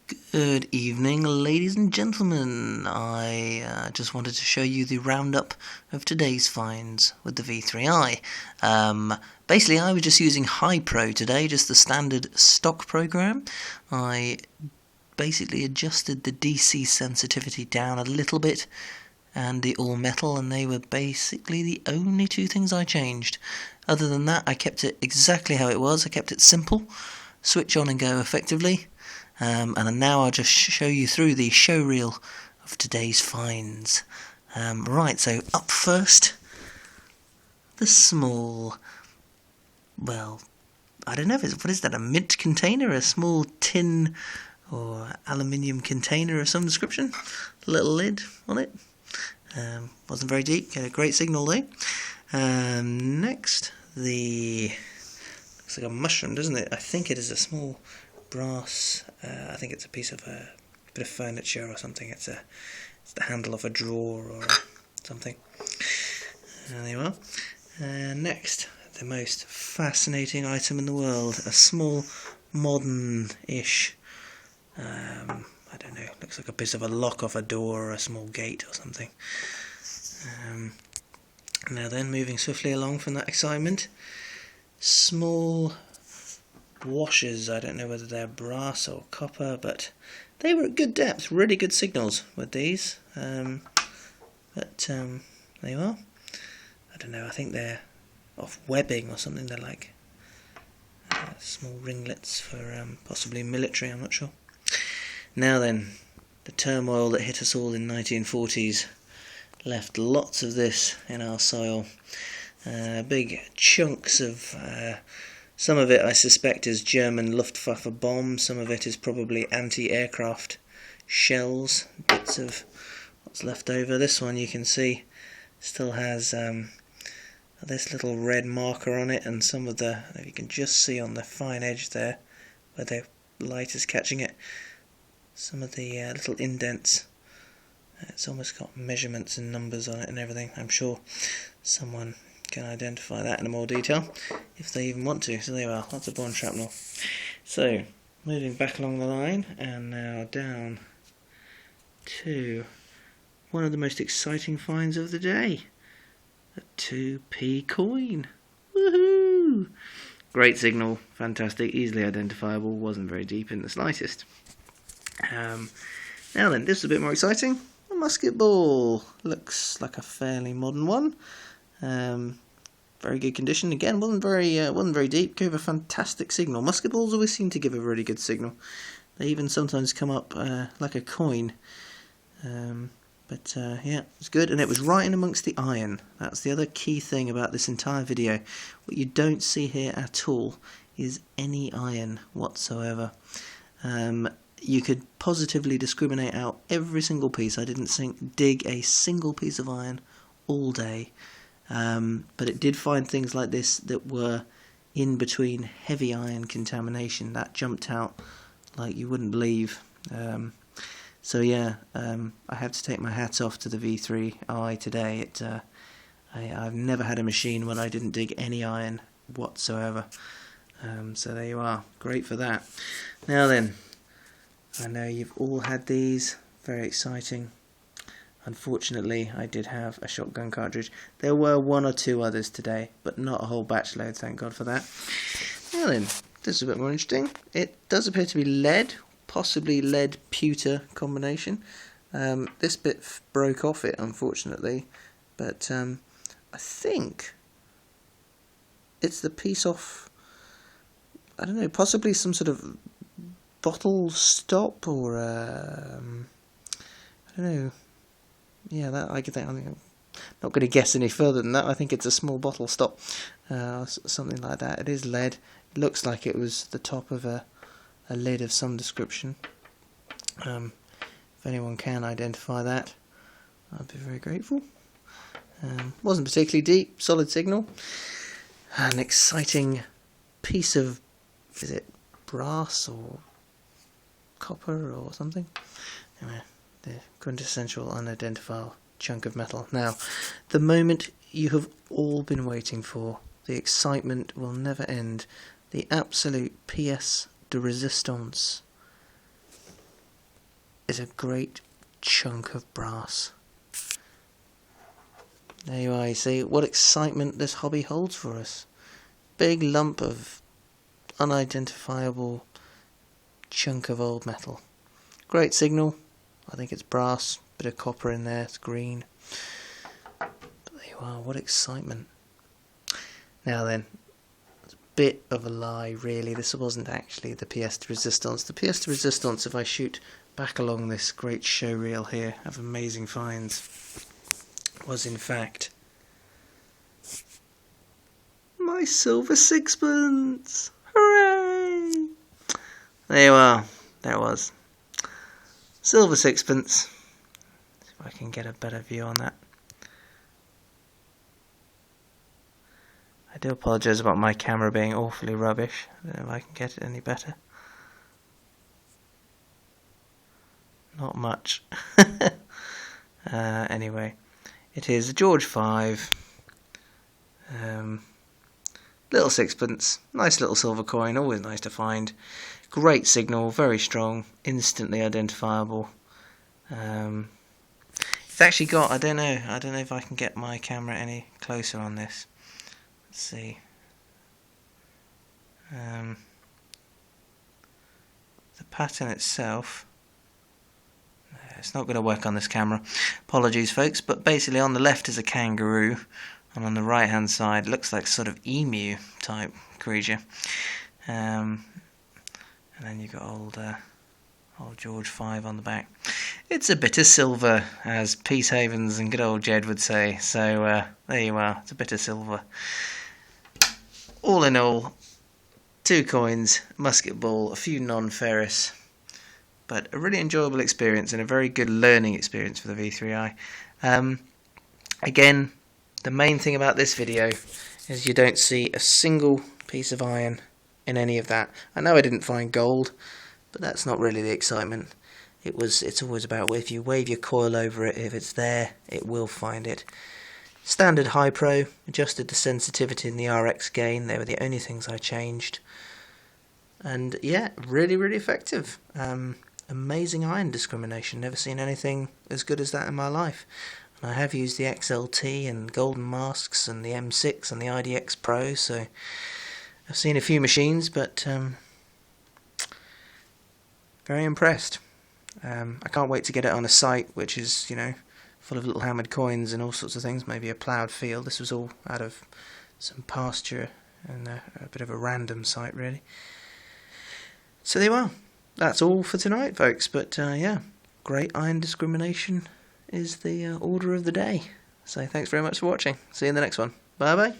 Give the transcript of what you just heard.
Good evening, ladies and gentlemen. I just wanted to show you the roundup of today's finds with the V3i. Basically, I was just using High Pro today, just the standard stock program. I basically adjusted the DC sensitivity down a little bit and the all metal, and they were basically the only two things I changed. Other than that, I kept it exactly how it was. I kept it simple, switch on and go effectively. And now I'll just show you through the show reel of today's finds. Right, so up first, the small, well, I don't know, what is that, a mint container, a small tin or aluminium container of some description, a little lid on it. Wasn't very deep, got a great signal though. Next, looks like a mushroom, doesn't it? I think it is a small brass, I think it's a piece of a bit of furniture or something. It's the handle of a drawer or something. There you are. Next, the most fascinating item in the world, a small modern-ish, I don't know, looks like a piece of a lock off a door or a small gate or something. Now then, moving swiftly along from that excitement, small washers. I don't know whether they're brass or copper, but they were at good depth, really good signals with these. There you are. I don't know, I think they're off webbing or something. They're like small ringlets for possibly military, I'm not sure. Now then, the turmoil that hit us all in 1940s left lots of this in our soil. Big chunks of some of it I suspect is German Luftwaffe bombs, some of it is probably anti-aircraft shells, bits of what's left over. This one you can see still has this little red marker on it, and some of the, you can just see on the fine edge there where the light is catching it, some of the little indents. It's almost got measurements and numbers on it and everything. I'm sure someone can identify that in more detail if they even want to. So there you are, lots of bond shrapnel. So moving back along the line, and now down to one of the most exciting finds of the day, a 2p coin. Woohoo! Great signal, fantastic, easily identifiable, wasn't very deep in the slightest. Now then, this is a bit more exciting. A musket ball, looks like a fairly modern one. Very good condition. Again, wasn't very deep. Gave a fantastic signal. Musket balls always seem to give a really good signal. They even sometimes come up like a coin. Yeah, it's good, and it was right in amongst the iron. That's the other key thing about this entire video. What you don't see here at all is any iron whatsoever. You could positively discriminate out every single piece. I didn't dig a single piece of iron all day. But it did find things like this that were in between heavy iron contamination. That jumped out like you wouldn't believe. So yeah, I have to take my hats off to the V3i today. I've never had a machine when I didn't dig any iron whatsoever. So there you are, great for that. Now then, I know you've all had these, very exciting. Unfortunately, I did have a shotgun cartridge. There were one or two others today, but not a whole batch load, thank God for that. Now then, this is a bit more interesting. It does appear to be lead, possibly lead pewter combination. This bit broke off it, unfortunately, but I think it's the piece off, I don't know, possibly some sort of bottle stop, or I don't know. Yeah, that I think I'm not going to guess any further than that. I think it's a small bottle stop, something like that. It is lead. It looks like it was the top of a lid of some description. If anyone can identify that, I'd be very grateful. Wasn't particularly deep, solid signal. An exciting piece of, is it brass or copper or something? Anyway, the quintessential unidentifiable chunk of metal. Now, the moment you have all been waiting for. The excitement will never end. The absolute pièce de résistance. is a great chunk of brass. There you are, you see what excitement this hobby holds for us. Big lump of unidentifiable chunk of old metal. Great signal. I think it's brass, bit of copper in there, it's green. But there you are, what excitement. Now then, it's a bit of a lie really, this wasn't actually the pièce de résistance. The pièce de résistance, if I shoot back along this great show reel here of amazing finds, was in fact my silver sixpence! Hooray! There you are, there it was. Silver sixpence. See if I can get a better view on that. I do apologise about my camera being awfully rubbish. I don't know if I can get it any better. Not much. Anyway, it is a George V. Little sixpence. Nice little silver coin, always nice to find. Great signal, very strong, instantly identifiable. It's actually got, I don't know if I can get my camera any closer on this. Let's see. The pattern itself, it's not going to work on this camera. Apologies folks, but basically on the left is a kangaroo, and on the right hand side it looks like sort of emu type creature. And then you've got old George V on the back. It's a bit of silver, as Peace Havens and good old Jed would say. So there you are, it's a bit of silver. All in all, 2 coins, musket ball, a few non-ferrous, but a really enjoyable experience and a very good learning experience for the V3i. Again, the main thing about this video is you don't see a single piece of iron in any of that. I know I didn't find gold, but that's not really the excitement. It's always about if you wave your coil over it, if it's there, it will find it. Standard high pro, adjusted the sensitivity and the RX gain, they were the only things I changed. And yeah, really, really effective. Amazing iron discrimination, never seen anything as good as that in my life. And I have used the XLT and Golden Masks and the M6 and the IDX Pro, so I've seen a few machines, but very impressed. I can't wait to get it on a site which is, you know, full of little hammered coins and all sorts of things, maybe a ploughed field. This was all out of some pasture and a bit of a random site really. So there you are. That's all for tonight folks, but yeah, great iron discrimination is the order of the day. So thanks very much for watching. See you in the next one. Bye bye.